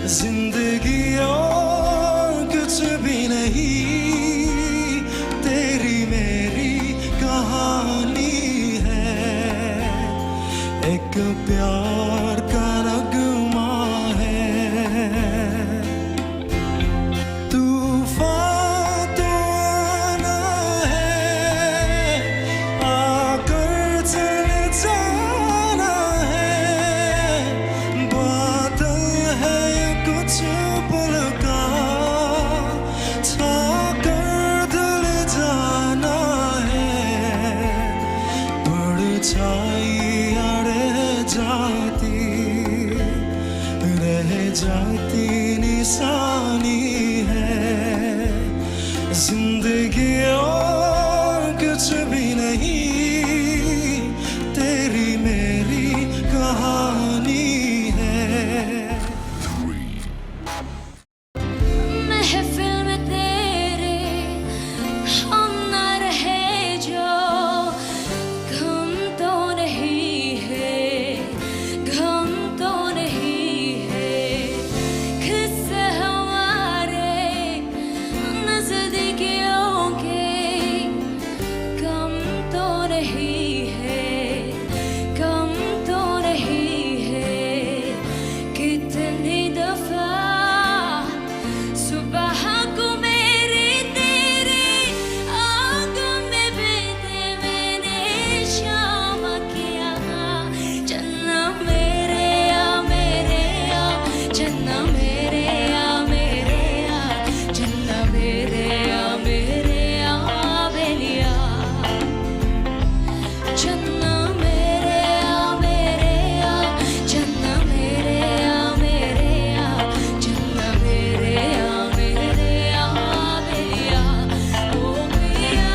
जिंदगी और कुछ भी नहीं तेरी मेरी कहानी है एक प्यार का नगमा है तूफान तो आना है आकर चले जाना है बादल है ये कुछ पल का छाकर धुल जाना है परछाइयां रह जाती निशानी है जिंदगी और कुछ भी नहीं तेरी मेरी कहानी है महफिल में तेरे हम ना रहे जो गम तो नहीं है गम तो नहीं है किस्से हमारे नजदीकियों के गम तो नहीं है गम तो नहीं है कितनी दफा सुबह को मेरी तेरी आंखों में बीते मैंने शाम किया चन्ना मेरे आ चन्ना मेरे आ चन्ना मेरे आ बेलिया चन्ना मेरे आ चन्ना मेरे आ चन्ना मेरे आ बेलिया ओ भैया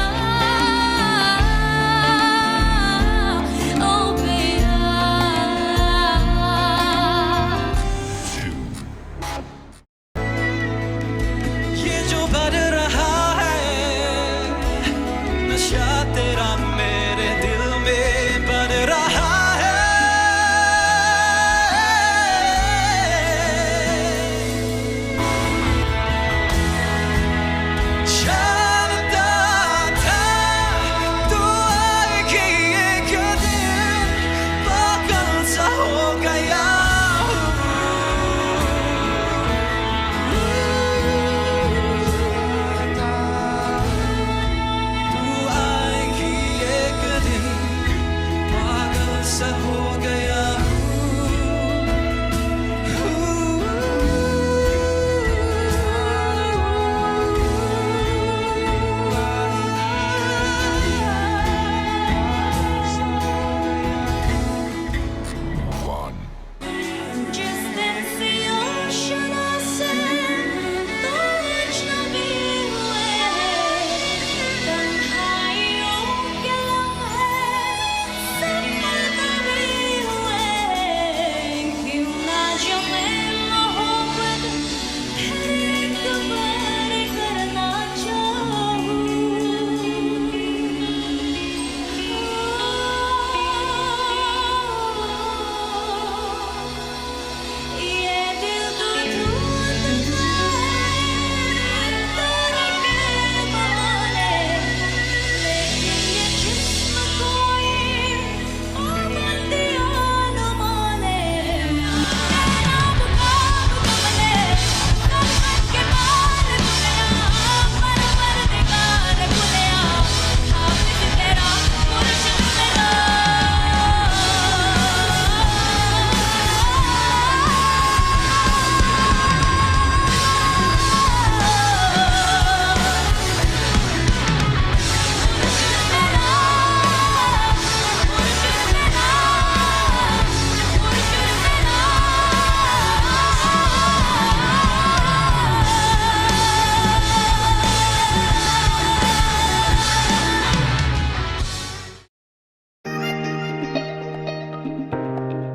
ओ भैया ये जो बढ़ रहा है नशा तेरा मेरे दिल में बढ़ रहा है जानता था तू आएगी एक दिन पागल सा हो गया